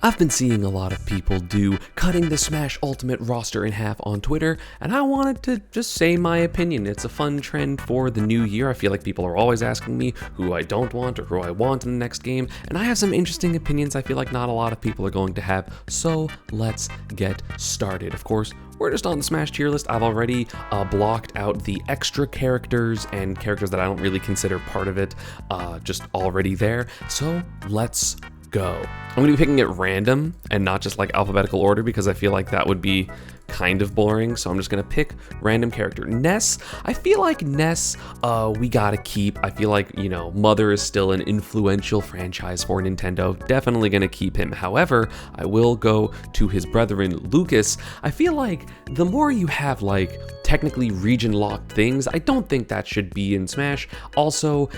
I've been seeing a lot of people do cutting the Smash Ultimate roster in half on Twitter, and I wanted to just say my opinion. It's a fun trend for the new year. I feel like people are always asking me who I don't want or who I want in the next game, and I have some interesting opinions I feel like not a lot of people are going to have, so let's get started. Of course, we're just on the Smash tier list. I've already blocked out the extra characters and characters that I don't really consider part of it, just already there, so let's go. I'm gonna be picking it random and not just like alphabetical order because I feel like that would be kind of boring. So I'm just gonna pick random character. Ness, I feel like Ness, we gotta keep. I feel like, you know, Mother is still an influential franchise for Nintendo. Definitely gonna keep him. However, I will go to his brethren, Lucas. I feel like the more you have like technically region locked things, I don't think that should be in Smash. Also,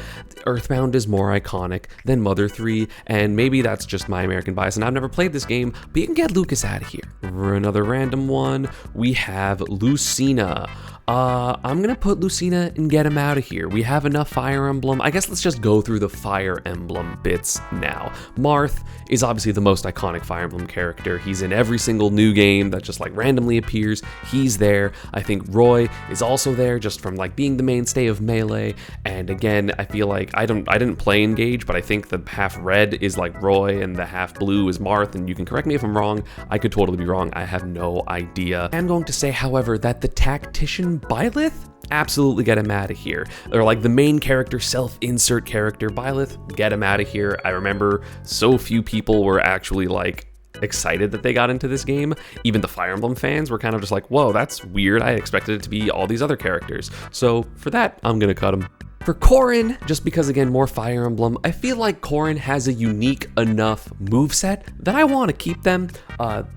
Earthbound is more iconic than Mother 3, and maybe that's just my American bias, and I've never played this game, but you can get Lucas out of here. For another random one, we have Lucina. I'm gonna put Lucina and get him out of here. We have enough Fire Emblem. I guess let's just go through the Fire Emblem bits now. Marth is obviously the most iconic Fire Emblem character. He's in every single new game that just like randomly appears. He's there. I think Roy is also there just from like being the mainstay of Melee. And again, I feel like I didn't play Engage, but I think the half red is like Roy and the half blue is Marth. And you can correct me if I'm wrong. I could totally be wrong. I have no idea. I'm going to say, however, that the Tactician Byleth, absolutely get him out of here. They're like the main character, self-insert character. Byleth, get him out of here. I remember so few people were actually like excited that they got into this game. Even the Fire Emblem fans were kind of just like, whoa, that's weird. I expected it to be all these other characters. So for that, I'm gonna cut him. For Corrin, just because again, more Fire Emblem, I feel like Corrin has a unique enough moveset that I want to keep them.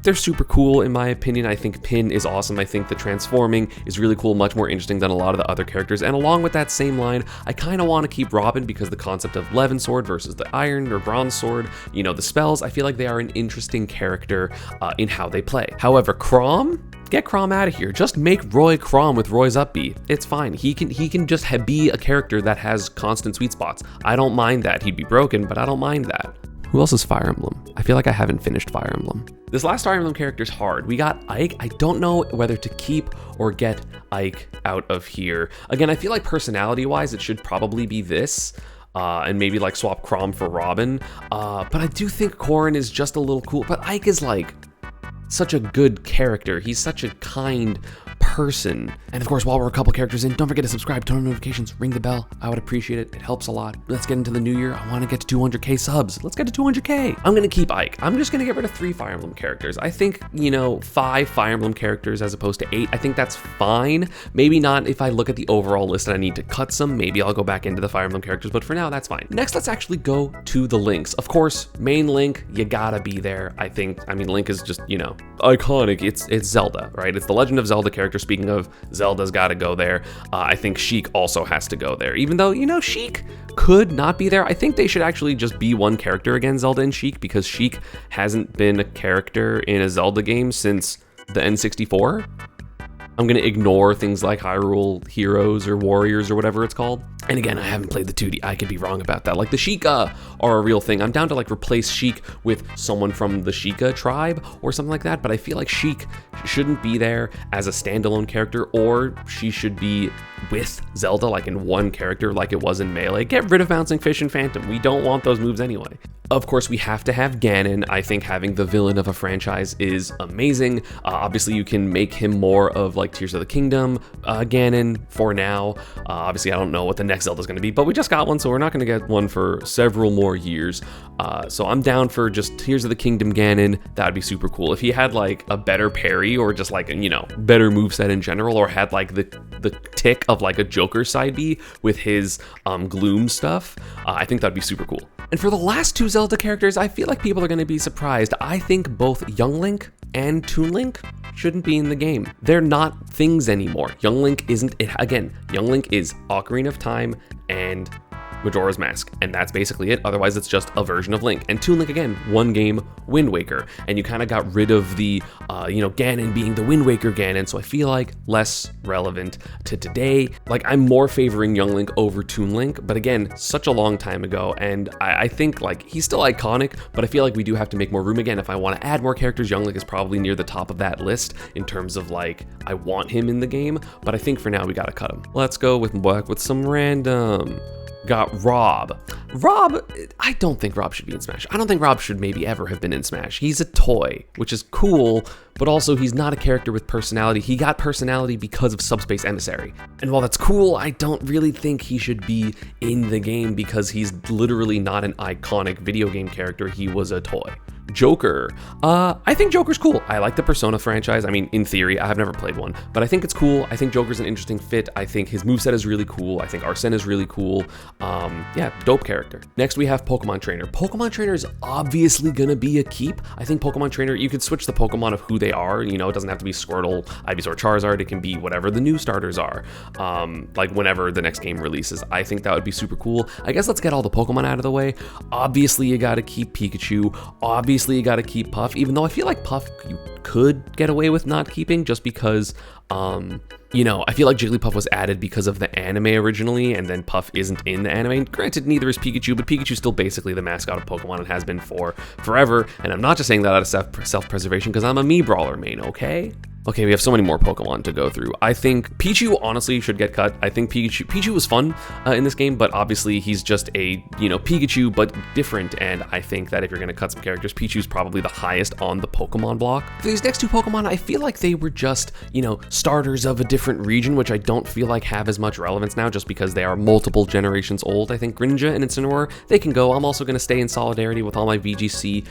They're super cool in my opinion. I think Pin is awesome. I think the transforming is really cool, much more interesting than a lot of the other characters. And along with that same line, I kind of want to keep Robin because the concept of Levin Sword versus the Iron or Bronze Sword, you know, the spells, I feel like they are an interesting character in how they play. However, Chrom, get Chrom out of here. Just make Roy Chrom with Roy's up B. It's fine. He can just be a character that has constant sweet spots. I don't mind that. He'd be broken, but I don't mind that. Who else is Fire Emblem? I feel like I haven't finished Fire Emblem. This last Fire Emblem character is hard. We got Ike. I don't know whether to keep or get Ike out of here. Again, I feel like personality-wise, it should probably be this. And maybe like swap Chrom for Robin. But I do think Corrin is just a little cool. But Ike is like such a good character. He's such a kind person. And of course, while we're a couple characters in, don't forget to subscribe, turn on notifications, ring the bell. I would appreciate it. It helps a lot. Let's get into the new year. I want to get to 200k subs. Let's get to 200k. I'm going to keep Ike. I'm just going to get rid of 3 Fire Emblem characters. I think, you know, 5 Fire Emblem characters as opposed to 8. I think that's fine. Maybe not if I look at the overall list and I need to cut some. Maybe I'll go back into the Fire Emblem characters, but for now, that's fine. Next, let's actually go to the Links. Of course, main Link, you gotta be there. I mean, Link is just, you know, iconic. It's Zelda, right? It's the Legend of Zelda character. Speaking of, Zelda's got to go there. I think Sheik also has to go there. Even though, you know, Sheik could not be there. I think they should actually just be one character again, Zelda and Sheik, because Sheik hasn't been a character in a Zelda game since the N64. I'm going to ignore things like Hyrule Heroes or Warriors or whatever it's called. And again, I haven't played the 2D. I could be wrong about that. Like the Sheikah are a real thing. I'm down to like replace Sheik with someone from the Sheikah tribe or something like that. But I feel like Sheik shouldn't be there as a standalone character, or she should be with Zelda like in one character like it was in Melee. Get rid of Bouncing Fish and Phantom. We don't want those moves anyway. Of course, we have to have Ganon. I think having the villain of a franchise is amazing. Obviously, you can make him more of like Tears of the Kingdom Ganon for now. Obviously, I don't know what the next Zelda's going to be, but we just got one, so we're not going to get one for several more years. So I'm down for just Tears of the Kingdom Ganon. That'd be super cool. If he had like a better parry or just like, you know, better moveset in general, or had like the tick of like a Joker side B with his Gloom stuff, I think that'd be super cool. And for the last 2 Zelda characters, I feel like people are going to be surprised. I think both Young Link and Toon Link shouldn't be in the game. They're not things anymore. Young Link isn't it. Again, Young Link is Ocarina of Time and Majora's Mask, and that's basically it. Otherwise, it's just a version of Link. And Toon Link, again, one game, Wind Waker, and you kind of got rid of the, Ganon being the Wind Waker Ganon, so I feel like less relevant to today. Like, I'm more favoring Young Link over Toon Link, but again, such a long time ago, and I think, like, he's still iconic, but I feel like we do have to make more room again. If I want to add more characters, Young Link is probably near the top of that list in terms of, like, I want him in the game, but I think for now we gotta cut him. Let's go with some random. Got Rob. Rob, I don't think Rob should be in Smash. I don't think Rob should maybe ever have been in Smash. He's a toy, which is cool, but also he's not a character with personality. He got personality because of Subspace Emissary. And while that's cool, I don't really think he should be in the game because he's literally not an iconic video game character. He was a toy. Joker. I think Joker's cool. I like the Persona franchise. I mean, in theory, I have never played one, but I think it's cool. I think Joker's an interesting fit. I think his moveset is really cool. I think Arsene is really cool. Dope character. Next, we have Pokemon Trainer. Pokemon Trainer is obviously gonna be a keep. I think Pokemon Trainer, you could switch the Pokemon of who they are. You know, it doesn't have to be Squirtle, Ivysaur, Charizard. It can be whatever the new starters are. Like whenever the next game releases. I think that would be super cool. I guess let's get all the Pokemon out of the way. Obviously, you gotta keep Pikachu. Obviously, you gotta keep Puff, even though I feel like Puff you could get away with not keeping just because, I feel like Jigglypuff was added because of the anime originally, and then Puff isn't in the anime. Granted, neither is Pikachu, but Pikachu's still basically the mascot of Pokemon and has been for forever, and I'm not just saying that out of self-preservation because I'm a Mii Brawler main, okay? Okay, we have so many more Pokemon to go through. I think Pichu honestly should get cut. I think Pichu was fun in this game, but obviously he's just a, Pikachu, but different. And I think that if you're gonna cut some characters, Pichu's probably the highest on the Pokemon block. For these next two Pokemon, I feel like they were just, starters of a different region, which I don't feel like have as much relevance now just because they are multiple generations old. I think Greninja and Incineroar, they can go. I'm also gonna stay in solidarity with all my VGC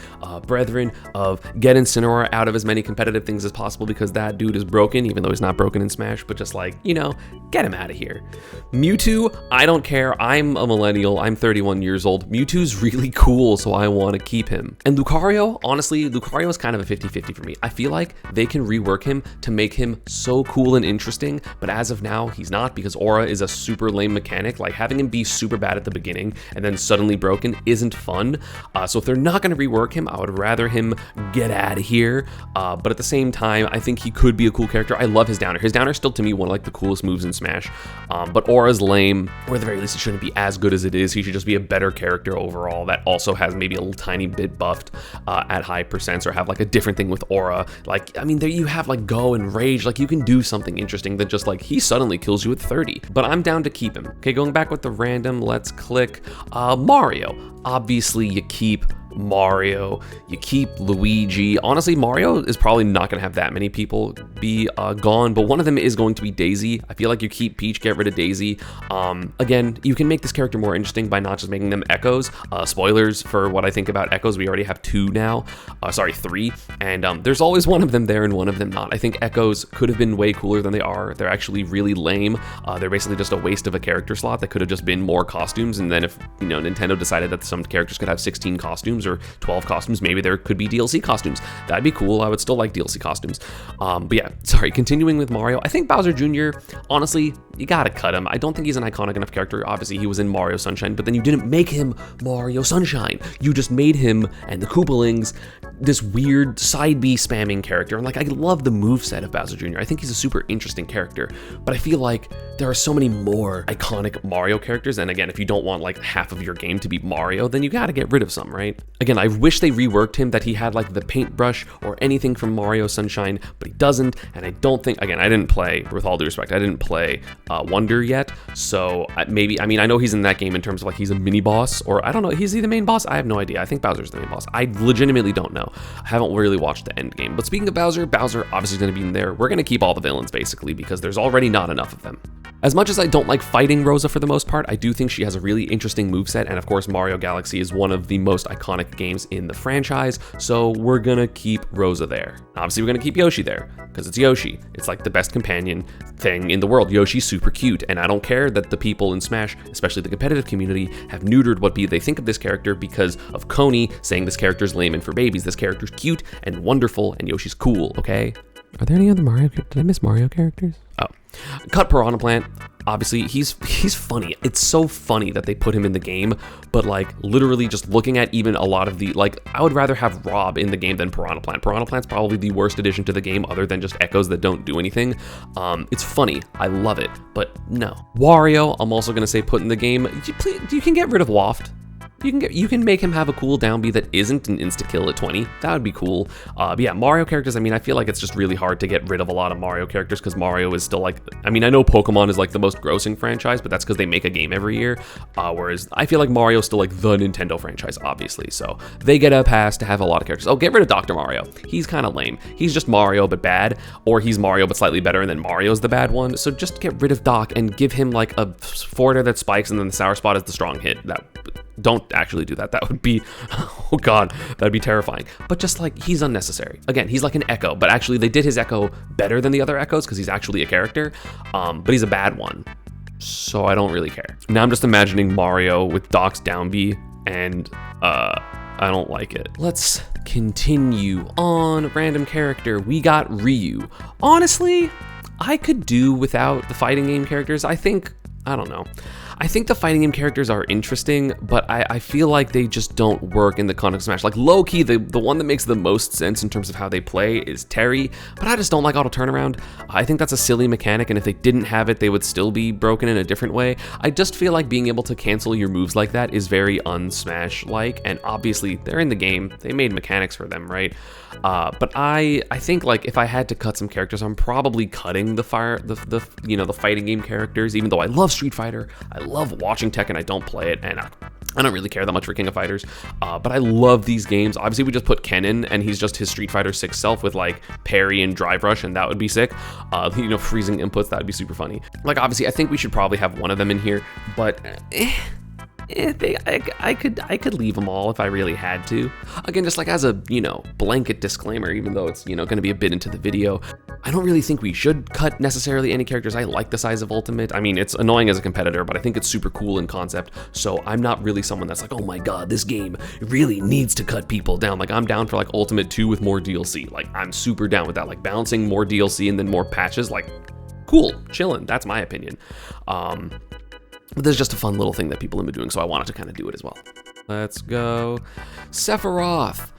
brethren of get Incineroar out of as many competitive things as possible because that dude is broken, even though he's not broken in Smash, but just like, get him out of here. Mewtwo, I don't care. I'm a millennial. I'm 31 years old. Mewtwo's really cool, so I want to keep him. And Lucario, honestly, Lucario is kind of a 50-50 for me. I feel like they can rework him to make him so cool and interesting, but as of now, he's not because Aura is a super lame mechanic. Like having him be super bad at the beginning and then suddenly broken isn't fun. So if they're not going to rework him, I would rather him get out of here. But at the same time, I think he could be a cool character. I love his downer. His downer is still to me one of like the coolest moves in Smash. But Aura's lame, or at the very least it shouldn't be as good as it is. He should just be a better character overall that also has maybe a little tiny bit buffed at high percents, or have like a different thing with Aura. Like, I mean, there you have like Go and Rage. Like you can do something interesting that just like he suddenly kills you at 30. But I'm down to keep him. Okay, going back with the random, let's click Mario. Obviously you keep Mario, you keep Luigi. Honestly, Mario is probably not going to have that many people be gone, but one of them is going to be Daisy. I feel like you keep Peach, get rid of Daisy. Again, you can make this character more interesting by not just making them Echoes. Spoilers for what I think about Echoes, we already have 2 now. 3. And there's always one of them there and one of them not. I think Echoes could have been way cooler than they are. They're actually really lame. They're basically just a waste of a character slot that could have just been more costumes, and then if, Nintendo decided that some characters could have 16 costumes or 12 costumes, maybe there could be DLC costumes. That'd be cool. I would still like DLC costumes. But yeah, continuing with Mario, I think Bowser Jr., honestly, you gotta cut him. I don't think he's an iconic enough character. Obviously, he was in Mario Sunshine, but then you didn't make him Mario Sunshine. You just made him and the Koopalings this weird side B spamming character. And like, I love the moveset of Bowser Jr. I think he's a super interesting character, but I feel like there are so many more iconic Mario characters. And again, if you don't want like half of your game to be Mario, then you gotta get rid of some, right? Again, I wish they reworked him, that he had like the paintbrush or anything from Mario Sunshine, but he doesn't. And I don't think, again, I didn't play, with all due respect, I didn't play Wonder yet. So I know he's in that game in terms of like he's a mini boss, or I don't know, is he the main boss? I have no idea. I think Bowser's the main boss. I legitimately don't know. I haven't really watched the end game. But speaking of Bowser obviously going to be in there. We're going to keep all the villains basically because there's already not enough of them. As much as I don't like fighting Rosa for the most part, I do think she has a really interesting moveset, and of course Mario Galaxy is one of the most iconic games in the franchise, so we're gonna keep Rosa there. Obviously we're gonna keep Yoshi there, because it's Yoshi. It's like the best companion thing in the world. Yoshi's super cute, and I don't care that the people in Smash, especially the competitive community, have neutered what they think of this character because of Coney saying this character's lame and for babies. This character's cute and wonderful, and Yoshi's cool, okay? Are there any other Mario characters? Did I miss Mario characters? Oh. Cut Piranha Plant. Obviously, he's funny. It's so funny that they put him in the game, but like literally just looking at even a lot of the, like, I would rather have Rob in the game than Piranha Plant. Piranha Plant's probably the worst addition to the game other than just echoes that don't do anything. It's funny. I love it, but no. Wario, I'm also gonna say put in the game. You can get rid of Waft. You can make him have a cool down B that isn't an insta-kill at 20. That would be cool. But yeah, Mario characters, I mean, I feel like it's just really hard to get rid of a lot of Mario characters because Mario is still like, I mean, I know Pokemon is like the most grossing franchise, but that's because they make a game every year. Whereas I feel like Mario's still like the Nintendo franchise, obviously. So they get a pass to have a lot of characters. Oh, get rid of Dr. Mario. He's kind of lame. He's just Mario, but bad. Or he's Mario, but slightly better, and then Mario's the bad one. So just get rid of Doc and give him like a forwarder that spikes, and then the Sour Spot is the strong hit. Don't actually do that. That would be, oh god, that'd be terrifying. But just like, he's unnecessary. Again, he's like an Echo, but actually they did his Echo better than the other Echoes because he's actually a character, but he's a bad one. So I don't really care. Now I'm just imagining Mario with Doc's down B, and I don't like it. Let's continue on. Random character, we got Ryu. Honestly, I could do without the fighting game characters. I don't know. I think the fighting game characters are interesting, but I feel like they just don't work in the context of Smash. Like low-key, the one that makes the most sense in terms of how they play is Terry, but I just don't like auto turnaround. I think that's a silly mechanic, and if they didn't have it, they would still be broken in a different way. I just feel like being able to cancel your moves like that is very un-Smash-like, and obviously they're in the game. They made mechanics for them, right? But I think like if I had to cut some characters, I'm probably cutting the fighting game characters. Even though I love Street Fighter, I love watching Tekken. I don't play it, and I don't really care that much for King of Fighters. But I love these games. Obviously, we just put Ken in, and he's just his Street Fighter 6 self with like parry and drive rush, and that would be sick. Freezing inputs, that would be super funny. Like obviously, I think we should probably have one of them in here, but. I could leave them all if I really had to. Again, just like as a, blanket disclaimer, even though it's, going to be a bit into the video, I don't really think we should cut necessarily any characters. I like the size of Ultimate. I mean, it's annoying as a competitor, but I think it's super cool in concept. So I'm not really someone that's like, oh my god, this game really needs to cut people down. Like I'm down for like Ultimate 2 with more DLC. Like I'm super down with that. Like balancing more DLC and then more patches, like cool, chillin'. That's my opinion. But there's just a fun little thing that people have been doing, so I wanted to kind of do it as well. Let's go. Sephiroth.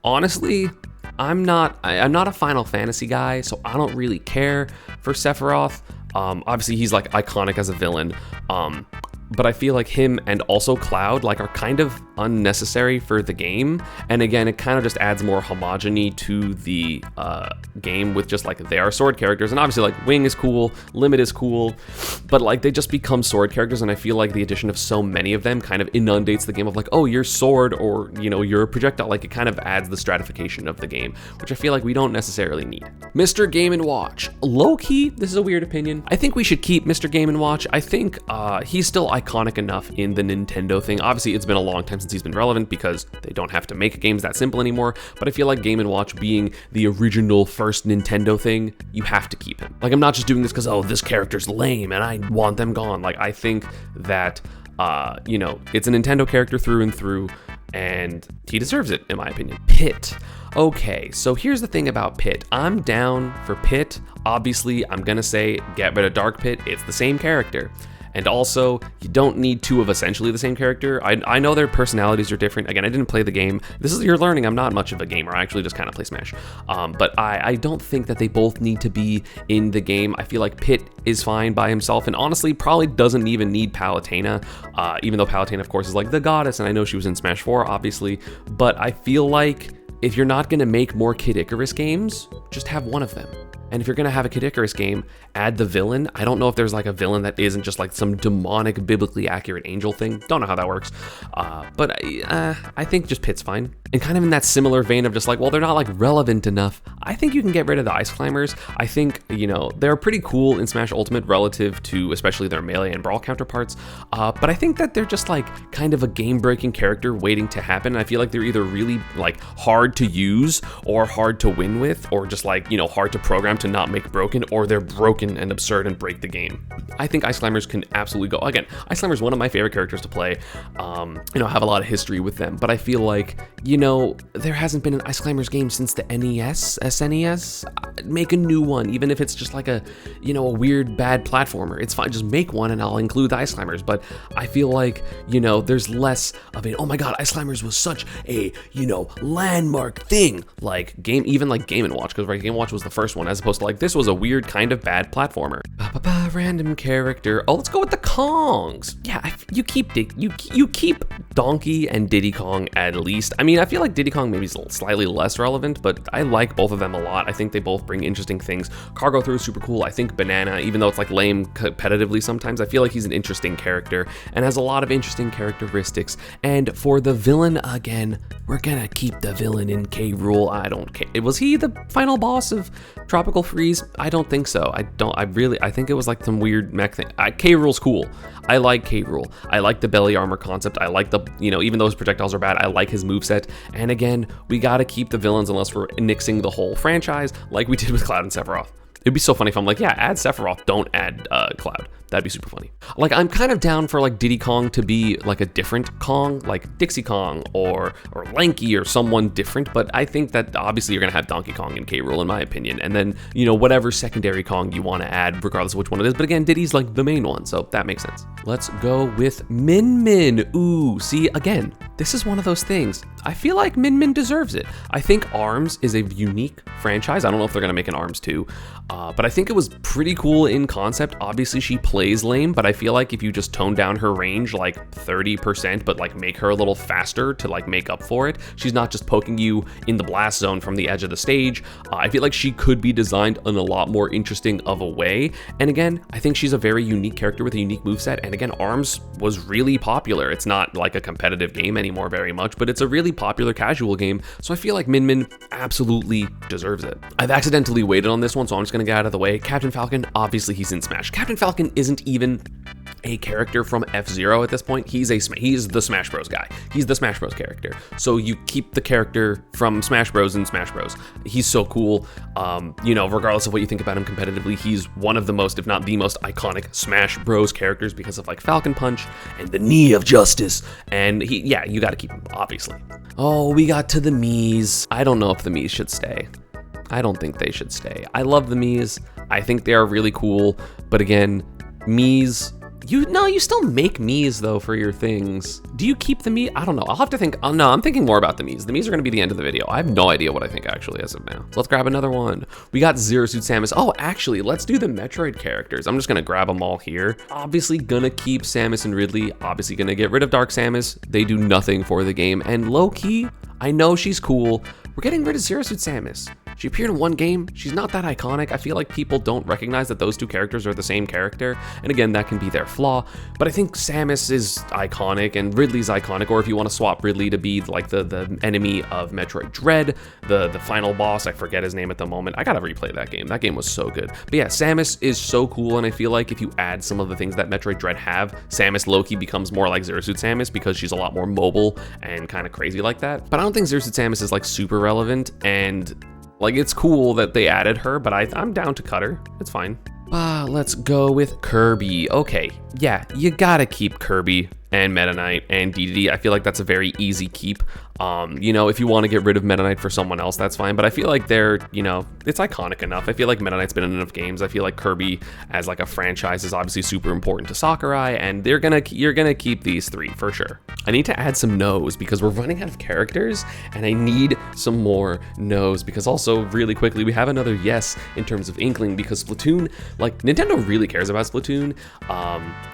Honestly, I'm not a Final Fantasy guy, so I don't really care for Sephiroth. Obviously, he's like iconic as a villain. But I feel like him and also Cloud like are kind of unnecessary for the game. And again, it kind of just adds more homogeny to the game with just like they are sword characters. And obviously like Wing is cool, Limit is cool, but like they just become sword characters. And I feel like the addition of so many of them kind of inundates the game of like, oh, you're sword or, you're a projectile. Like it kind of adds the stratification of the game, which I feel like we don't necessarily need. Mr. Game & Watch. Low-key, this is a weird opinion. I think we should keep Mr. Game & Watch. I think he's still iconic enough in the Nintendo thing. Obviously, it's been a long time since he's been relevant because they don't have to make games that simple anymore, but I feel like Game & Watch being the original first Nintendo thing, you have to keep him. Like, I'm not just doing this because, oh, this character's lame and I want them gone. Like, I think that, it's a Nintendo character through and through, and he deserves it, in my opinion. Pit. Okay, so here's the thing about Pit. I'm down for Pit. Obviously, I'm gonna say get rid of Dark Pit. It's the same character. And also, you don't need two of essentially the same character. I know their personalities are different. Again, I didn't play the game. This is you're learning. I'm not much of a gamer. I actually just kind of play Smash. But I don't think that they both need to be in the game. I feel like Pit is fine by himself, and honestly, probably doesn't even need Palutena. Even though Palutena, of course, is like the goddess, and I know she was in Smash 4, obviously. But I feel like if you're not gonna make more Kid Icarus games, just have one of them. And if you're gonna have a Kid Icarus game, add the villain. I don't know if there's like a villain that isn't just like some demonic, biblically accurate angel thing. Don't know how that works. But I think just Pit's fine. And kind of in that similar vein of just like, well, they're not like relevant enough. I think you can get rid of the Ice Climbers. I think, they're pretty cool in Smash Ultimate relative to especially their Melee and Brawl counterparts. But I think that they're just like kind of a game-breaking character waiting to happen. And I feel like they're either really like hard to use or hard to win with, or just like, hard to program to not make broken, or they're broken and absurd and break the game. I think Ice Climbers can absolutely go. Again, Ice Climbers is one of my favorite characters to play. You know, I have a lot of history with them, but I feel like, you know, there hasn't been an Ice Climbers game since the NES, SNES. Make a new one, even if it's just like a, you know, a weird bad platformer. It's fine, just make one and I'll include the Ice Climbers. But I feel like, you know, there's less of a, oh my god, Ice Climbers was such a, you know, landmark thing, like even like Game & Watch, because right, Game & Watch was the first one, as opposed to like, this was a weird kind of bad platformer. Random character. Oh, let's go with the Kongs. Yeah, you keep Donkey and Diddy Kong at least. I mean, I feel like Diddy Kong maybe is slightly less relevant, but I like both of them a lot. I think they both bring interesting things. Cargo Through is super cool. I think Banana, even though it's like lame competitively sometimes, I feel like he's an interesting character and has a lot of interesting characteristics. And for the villain, again, we're gonna keep the villain in K. Rool. I don't care. Was he the final boss of Tropical Freeze? I don't think so. I think it was like some weird mech thing. K. Rool's cool. I like K. Rool. I like the belly armor concept. I like the, you know, even though his projectiles are bad, I like his moveset. And again, we gotta keep the villains unless we're nixing the whole franchise like we did with Cloud and Sephiroth. It'd be so funny if I'm like, yeah, add Sephiroth, don't add Cloud. That'd be super funny. Like, I'm kind of down for like Diddy Kong to be like a different Kong, like Dixie Kong or Lanky or someone different. But I think that obviously you're gonna have Donkey Kong and K. Rool in my opinion. And then, you know, whatever secondary Kong you want to add, regardless of which one it is. But again, Diddy's like the main one, so that makes sense. Let's go with Min Min. Ooh, see, again, this is one of those things. I feel like Min Min deserves it. I think ARMS is a unique franchise. I don't know if they're gonna make an ARMS 2, but I think it was pretty cool in concept. Obviously, she plays lame, but I feel like if you just tone down her range like 30%, but like make her a little faster to like make up for it, she's not just poking you in the blast zone from the edge of the stage. I feel like she could be designed in a lot more interesting of a way. And again, I think she's a very unique character with a unique moveset. And again, ARMS was really popular. It's not like a competitive game anymore very much, but it's a really popular casual game. So I feel like Min Min absolutely deserves it. I've accidentally waited on this one, so I'm just gonna get out of the way. Captain Falcon, obviously he's in Smash. Captain Falcon isn't even a character from F-Zero at this point. He's the Smash Bros guy. He's the Smash Bros character. So you keep the character from Smash Bros in Smash Bros. He's so cool. You know, regardless of what you think about him competitively, he's one of the most, if not the most iconic Smash Bros characters because of like Falcon Punch and the Knee of Justice. And yeah, you gotta keep him, obviously. Oh, we got to the Miis. I don't know if the Miis should stay. I don't think they should stay. I love the Miis. I think they are really cool. But again, Miis, you still make Miis though for your things. Do you keep the Mii? I don't know. I'll have to think. Oh no, I'm thinking more about the Miis. The Miis are going to be the end of the video. I have no idea what I think actually as of now. So let's grab another one. We got Zero Suit Samus. Oh, actually, let's do the Metroid characters. I'm just going to grab them all here. Obviously gonna keep Samus and Ridley. Obviously gonna get rid of Dark Samus. They do nothing for the game. And low-key, I know she's cool. We're getting rid of Zero Suit Samus. She appeared in one game. She's not that iconic. I feel like people don't recognize that those two characters are the same character. And again, that can be their flaw. But I think Samus is iconic and Ridley's iconic. Or if you want to swap Ridley to be like the enemy of Metroid Dread, the final boss, I forget his name at the moment. I gotta replay that game. That game was so good. But yeah, Samus is so cool. And I feel like if you add some of the things that Metroid Dread have, Samus low-key becomes more like Zero Suit Samus because she's a lot more mobile and kind of crazy like that. But I don't think Zero Suit Samus is like super relevant, and like, it's cool that they added her, but I'm down to cut her. It's fine. Let's go with Kirby. Okay, yeah, you gotta keep Kirby and Meta Knight and DDD. I feel like that's a very easy keep. You know, if you want to get rid of Meta Knight for someone else, that's fine. But I feel like they're, you know, it's iconic enough. I feel like Meta Knight's been in enough games. I feel like Kirby as like a franchise is obviously super important to Sakurai, and you're gonna keep these three for sure. I need to add some no's because we're running out of characters, and I need some more no's because also really quickly we have another yes in terms of Inkling because Splatoon, like Nintendo really cares about Splatoon.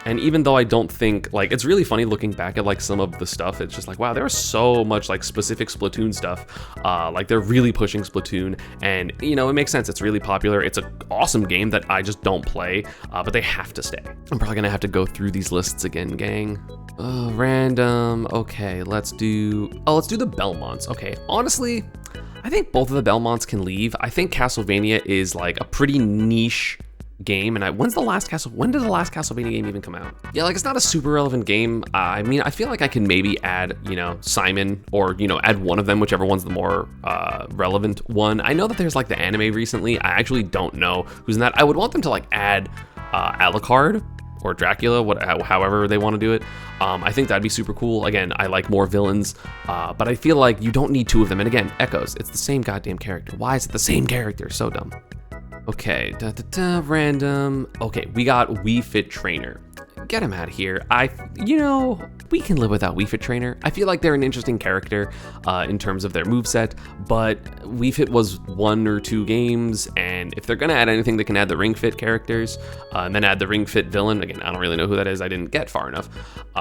And even though I don't think, like, it's really funny looking back at like some of the stuff, it's just like, wow, there's so much like specific Splatoon stuff. Like they're really pushing Splatoon, and you know, it makes sense. It's really popular. It's an awesome game that I just don't play, but they have to stay. I'm probably gonna have to go through these lists again, gang. Random. Okay, let's do the Belmonts. Okay, honestly, I think both of the Belmonts can leave. I think Castlevania is like a pretty niche game, and when did the last Castlevania game even come out? Yeah, like, it's not a super relevant game. I mean, I feel like I can maybe add, Simon, or, add one of them, whichever one's the more relevant one. I know that there's, like, the anime recently. I actually don't know who's in that. I would want them to, like, add Alucard or Dracula, however they want to do it. I think that'd be super cool. Again, I like more villains, but I feel like you don't need two of them. And again, Echoes, it's the same goddamn character. Why is it the same character? So dumb. Okay, random. Okay, we got Wii Fit Trainer. Get him out of here. We can live without Wii Fit Trainer. I feel like they're an interesting character in terms of their moveset, but Wii Fit was 1 or 2 games, and if they're gonna add anything, they can add the Ring Fit characters, and then add the Ring Fit villain. Again, I don't really know who that is. I didn't get far enough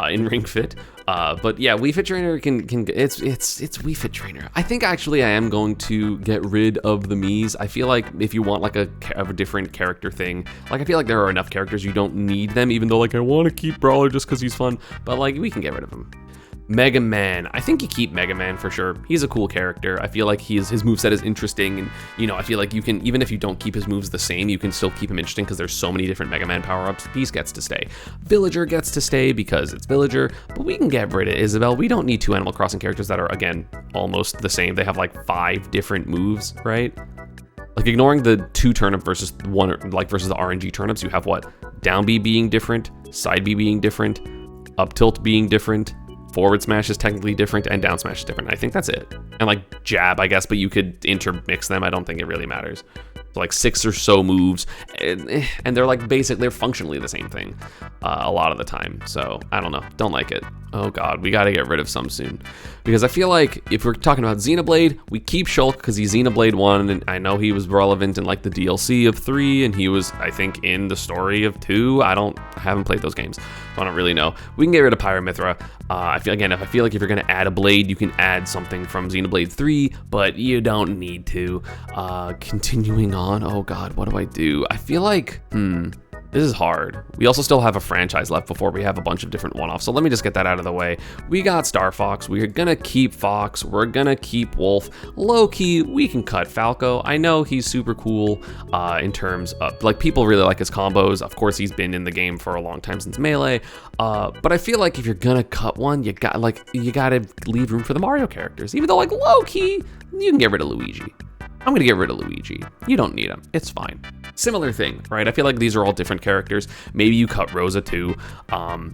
in Ring Fit, but yeah, Wii Fit Trainer it's Wii Fit Trainer. I think actually I am going to get rid of the Miis. I feel like if you want like a different character thing, like I feel like there are enough characters you don't need them, even though like I want to keep Brawler just because he's fun, but like we can get rid of him. Mega Man. I think you keep Mega Man for sure. He's a cool character. I feel like his moveset is interesting, and I feel like you can, even if you don't keep his moves the same, you can still keep him interesting because there's so many different Mega Man power-ups. Beast gets to stay. Villager gets to stay because it's Villager, but we can get rid of Isabelle. We don't need 2 Animal Crossing characters that are, again, almost the same. They have like 5 different moves, right? Like ignoring the 2 turnip versus the RNG turnips, you have what? Down B being different, side B being different, up tilt being different, forward smash is technically different, and down smash is different. I think that's it. And like jab, I guess, but you could intermix them. I don't think it really matters. So like 6 or so moves, and they're like they're functionally the same thing a lot of the time. So I don't know, don't like it. Oh god, we gotta get rid of some soon. Because I feel like if we're talking about Xenoblade, we keep Shulk because he's Xenoblade 1, and I know he was relevant in like the DLC of 3, and he was, I think, in the story of 2. I haven't played those games, so I don't really know. We can get rid of Pyramithra. I feel like if you're gonna add a blade, you can add something from Xenoblade 3, but you don't need to. Continuing on, oh god, what do I do? I feel like, this is hard. We also still have a franchise left before we have a bunch of different one-offs, so let me just get that out of the way. We got Star Fox. We're gonna keep Fox. We're gonna keep Wolf. Low-key, we can cut Falco. I know he's super cool in terms of, like, people really like his combos. Of course, he's been in the game for a long time since Melee, but I feel like if you're gonna cut one, you gotta leave room for the Mario characters. Even though, like, low-key, you can get rid of Luigi. I'm gonna get rid of Luigi. You don't need him. It's fine. Similar thing, right? I feel like these are all different characters. Maybe you cut Rosa too.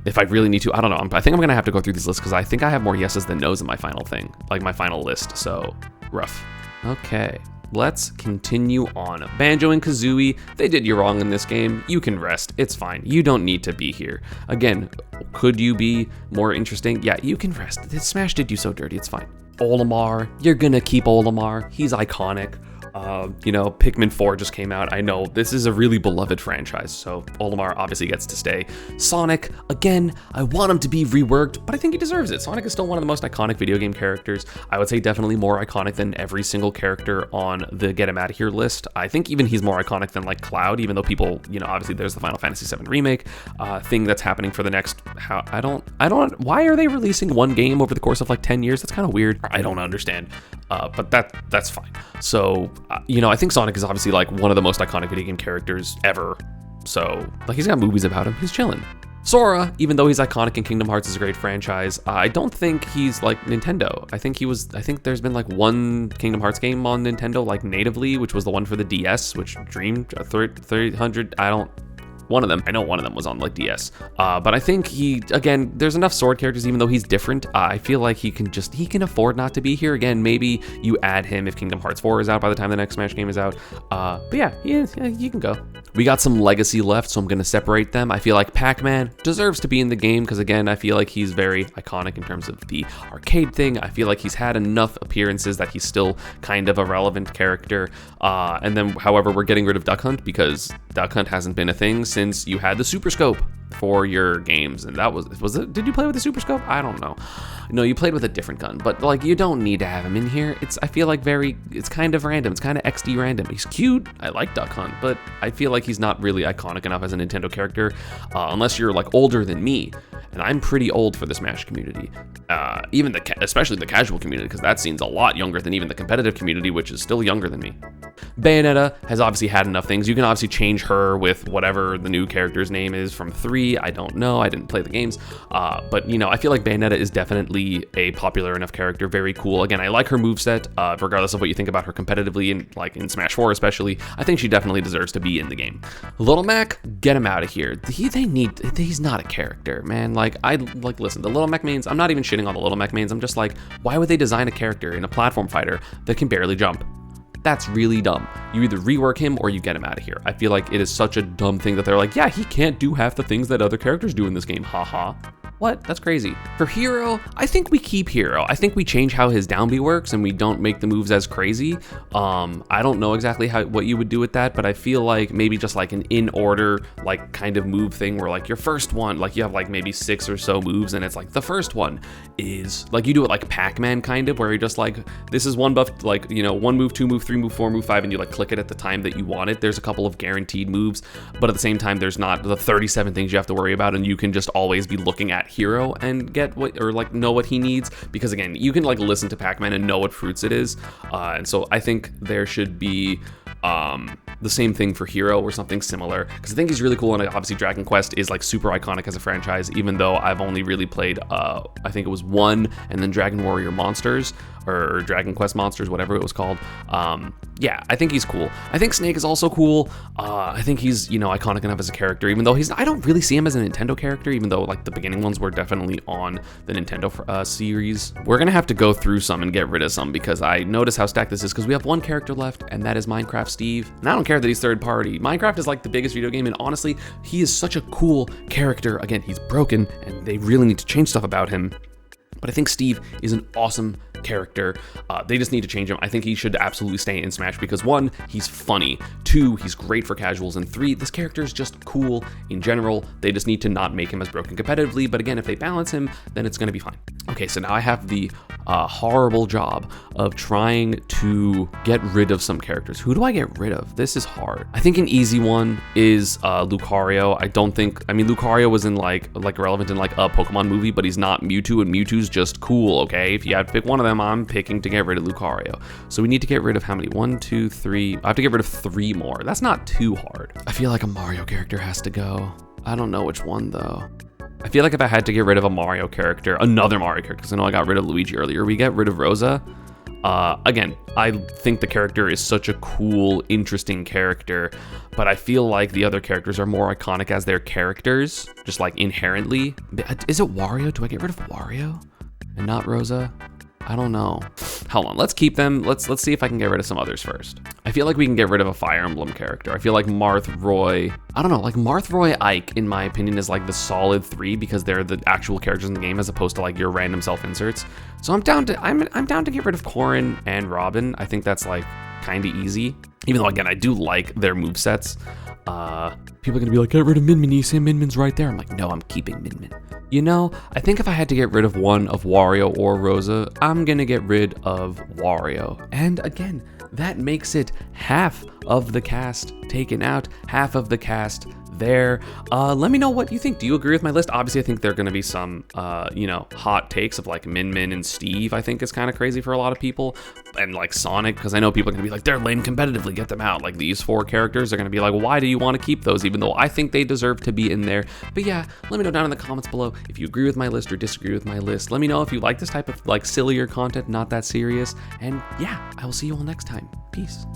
If I really need to, I don't know. I think I'm gonna have to go through these lists because I think I have more yeses than nos in my final thing, like my final list. So rough. Okay, let's continue on. Banjo and Kazooie, they did you wrong in this game. You can rest. It's fine. You don't need to be here. Again, could you be more interesting? Yeah, you can rest. Smash did you so dirty. It's fine. Olimar, you're gonna keep Olimar. He's iconic. Pikmin 4 just came out. I know this is a really beloved franchise, so Olimar obviously gets to stay. Sonic, again, I want him to be reworked, but I think he deserves it. Sonic is still one of the most iconic video game characters. I would say definitely more iconic than every single character on the Get Him Out of Here list. I think even he's more iconic than like Cloud, even though people, obviously there's the Final Fantasy VII remake thing that's happening for the next, why are they releasing one game over the course of like 10 years? That's kind of weird. I don't understand, but that's fine. So, I think Sonic is obviously like one of the most iconic video game characters ever. So, like, he's got movies about him. He's chilling. Sora, even though he's iconic and Kingdom Hearts is a great franchise, I don't think he's like Nintendo. I think there's been like one Kingdom Hearts game on Nintendo, like natively, which was the one for the DS, which Dream 300, one of them. I know one of them was on like DS. But I think there's enough Sword characters, even though he's different. I feel like he can afford not to be here. Again, maybe you add him if Kingdom Hearts 4 is out by the time the next Smash game is out. But yeah, you can go. We got some legacy left, so I'm going to separate them. I feel like Pac-Man deserves to be in the game because, again, I feel like he's very iconic in terms of the arcade thing. I feel like he's had enough appearances that he's still kind of a relevant character. And then, however, we're getting rid of Duck Hunt because Duck Hunt hasn't been a thing since you had the Super Scope for your games, and that was it. Did you play with the Super Scope? I don't know. No, you played with a different gun, but like you don't need to have him in here. I feel like it's kind of random. It's kind of XD random. He's cute. I like Duck Hunt, but I feel like he's not really iconic enough as a Nintendo character, unless you're like older than me, and I'm pretty old for the Smash community. Especially the casual community, because that scene's a lot younger than even the competitive community, which is still younger than me. Bayonetta has obviously had enough things. You can obviously change her with whatever the new character's name is from 3. I don't know. I didn't play the games. But, you know, I feel like Bayonetta is definitely a popular enough character. Very cool. Again, I like her moveset, regardless of what you think about her competitively, and like in Smash 4 especially. I think she definitely deserves to be in the game. Little Mac, get him out of here. He's not a character, man. Listen, the Little Mac mains, I'm not even shitting on the Little Mac mains. I'm just like, why would they design a character in a platform fighter that can barely jump? That's really dumb. You either rework him or you get him out of here. I feel like it is such a dumb thing that they're like, yeah, he can't do half the things that other characters do in this game. Haha. What? That's crazy. For Hero, I think we keep Hero. I think we change how his down B works and we don't make the moves as crazy. I don't know exactly what you would do with that, but I feel like maybe just like an in order, like kind of move thing where like your first one, like you have like maybe 6 or so moves and it's like the first one is like you do it like Pac-Man kind of, where you're just like, this is one buff, like, you know, 1 move, 2 move, 3 move, 4 move, 5, and you like click it at the time that you want it. There's a couple of guaranteed moves, but at the same time, there's not the 37 things you have to worry about, and you can just always be looking at Hero and get what, or like know what he needs, because again, you can like listen to Pac-Man and know what fruits it is, and so I think there should be the same thing for Hero or something similar, because I think he's really cool, and obviously Dragon Quest is like super iconic as a franchise, even though I've only really played I think it was 1 and then Dragon Warrior Monsters, or Dragon Quest Monsters, whatever it was called. Yeah, I think he's cool. I think Snake is also cool. I think he's, you know, iconic enough as a character, even though I don't really see him as a Nintendo character, even though like the beginning ones were definitely on the Nintendo series. We're gonna have to go through some and get rid of some, because I notice how stacked this is, because we have one character left, and that is Minecraft Steve. And I don't care that he's third party. Minecraft is like the biggest video game, and honestly, he is such a cool character. Again, he's broken, and they really need to change stuff about him. But I think Steve is an awesome character. They just need to change him. I think he should absolutely stay in Smash because 1, he's funny, 2, he's great for casuals, and 3, this character is just cool in general. They just need to not make him as broken competitively, but again, if they balance him, then it's gonna be fine. Okay, so now I have the horrible job of trying to get rid of some characters. Who do I get rid of? This is hard. I think an easy one is Lucario. Lucario was in like relevant in like a Pokemon movie, but he's not Mewtwo, and Mewtwo's just cool, okay? If you had to pick one of them, I'm picking to get rid of Lucario. So we need to get rid of how many? 1, 2, 3. I have to get rid of 3 more. That's not too hard. I feel like a Mario character has to go. I don't know which one though. I feel like if I had to get rid of a Mario character, another Mario character, because I know I got rid of Luigi earlier, we get rid of Rosa. Again, I think the character is such a cool, interesting character, but I feel like the other characters are more iconic as their characters, just like inherently. Is it Wario? Do I get rid of Wario and not Rosa? I don't know. Hold on, let's keep them. Let's see if I can get rid of some others first. I feel like we can get rid of a Fire Emblem character. I feel like Marth, Roy, I don't know, like Marth, Roy, Ike, in my opinion, is like the solid 3 because they're the actual characters in the game as opposed to like your random self-inserts. So I'm down to get rid of Corrin and Robin. I think that's like kind of easy. Even though again, I do like their movesets. People are gonna be like, get rid of Min Min, you say Min Min's right there. I'm like, no, I'm keeping Min Min. You know, I think if I had to get rid of one of Wario or Rosa, I'm gonna get rid of Wario. And again, that makes it half of the cast taken out, half of the cast there. Let me know what you think. Do you agree with my list? Obviously, I think there are going to be some, hot takes of like Min Min and Steve. I think is kind of crazy for a lot of people, and like Sonic, because I know people are going to be like, they're lame competitively, get them out. Like these 4 characters are going to be like, why do you want to keep those? Even though I think they deserve to be in there. But yeah, let me know down in the comments below if you agree with my list or disagree with my list. Let me know if you like this type of like sillier content, not that serious. And yeah, I will see you all next time. Peace.